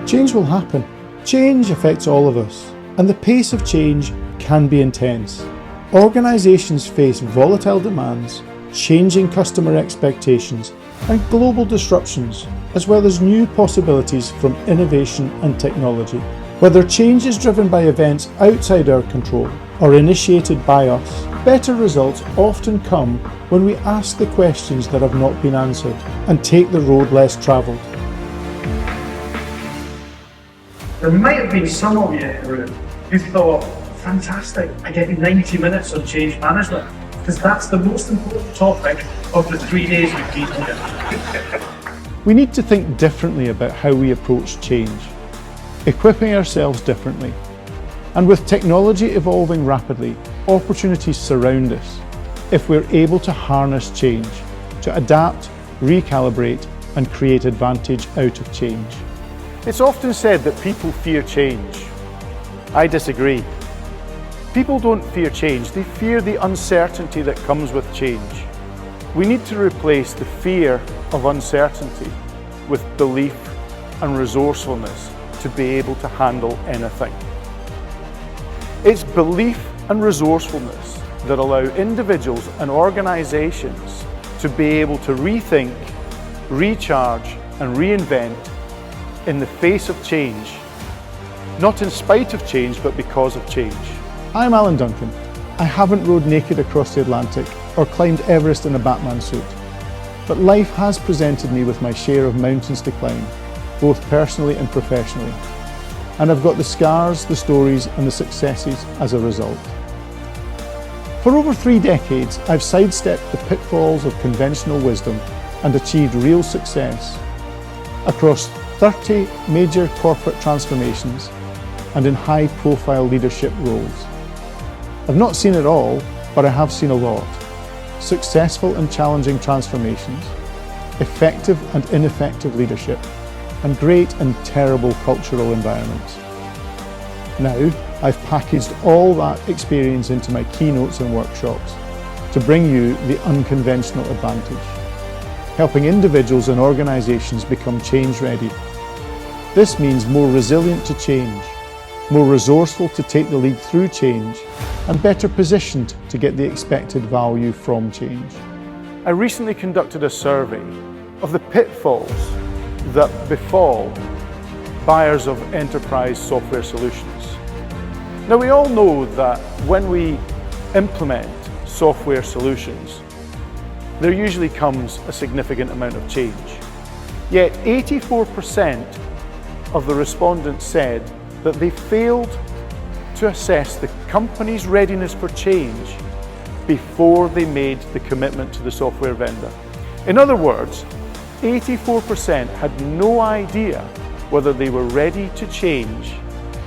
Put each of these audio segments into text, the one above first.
Change will happen. Change affects all of us, and the pace of change can be intense. Organisations face volatile demands, changing customer expectations, and global disruptions, as well as new possibilities from innovation and technology. Whether change is driven by events outside our control or initiated by us, better results often come when we ask the questions that have not been answered and take the road less travelled. There might have been some of you in the room who thought, fantastic, I get 90 minutes on change management, because that's the most important topic of the 3 days we've been here. We need to think differently about how we approach change, equipping ourselves differently. And with technology evolving rapidly, opportunities surround us if we're able to harness change, to adapt, recalibrate, and create advantage out of change. It's often said that people fear change. I disagree. People don't fear change, they fear the uncertainty that comes with change. We need to replace the fear of uncertainty with belief and resourcefulness to be able to handle anything. It's belief and resourcefulness that allow individuals and organisations to be able to rethink, recharge and reinvent in the face of change, not in spite of change, but because of change. I'm Duncan. I haven't rode naked across the Atlantic or climbed Everest in a Batman suit, but life has presented me with my share of mountains to climb, both personally and professionally, and I've got the scars, the stories and the successes as a result. For over 3 decades, I've sidestepped the pitfalls of conventional wisdom and achieved real success across 30 major corporate transformations and in high-profile leadership roles. I've not seen it all, but I have seen a lot. Successful and challenging transformations, effective and ineffective leadership, and great and terrible cultural environments. Now, I've packaged all that experience into my keynotes and workshops to bring you the unconventional advantage, helping individuals and organisations become change-ready. This means more resilient to change, more resourceful to take the lead through change, and better positioned to get the expected value from change. I recently conducted a survey of the pitfalls that befall buyers of enterprise software solutions. Now, we all know that when we implement software solutions, there usually comes a significant amount of change. Yet 84% of the respondents said that they failed to assess the company's readiness for change before they made the commitment to the software vendor. In other words, 84% had no idea whether they were ready to change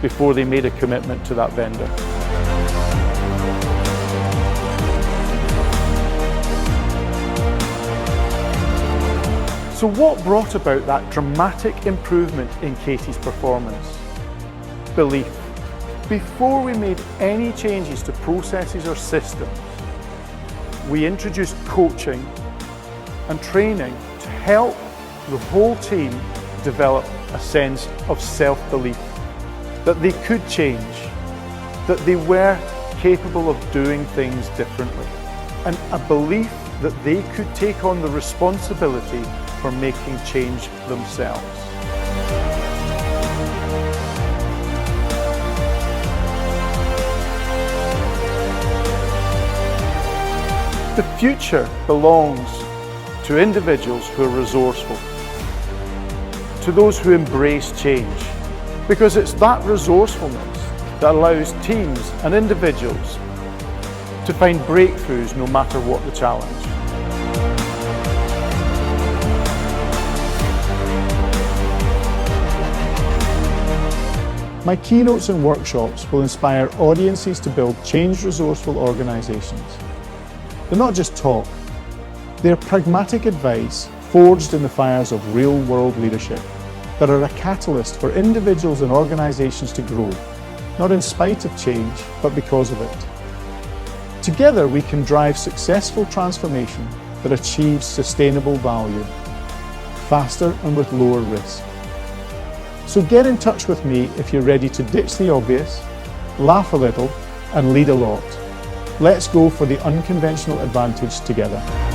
before they made a commitment to that vendor. So what brought about that dramatic improvement in Katie's performance? Belief. Before we made any changes to processes or systems, we introduced coaching and training to help the whole team develop a sense of self-belief, that they could change, that they were capable of doing things differently, and a belief that they could take on the responsibility for making change themselves. The future belongs to individuals who are resourceful, to those who embrace change, because it's that resourcefulness that allows teams and individuals to find breakthroughs no matter what the challenge. My keynotes and workshops will inspire audiences to build change-resourceful organisations. They're not just talk, they're pragmatic advice forged in the fires of real-world leadership that are a catalyst for individuals and organisations to grow, not in spite of change, but because of it. Together we can drive successful transformation that achieves sustainable value, faster and with lower risk. So get in touch with me if you're ready to ditch the obvious, laugh a little, and lead a lot. Let's go for the unconventional advantage together.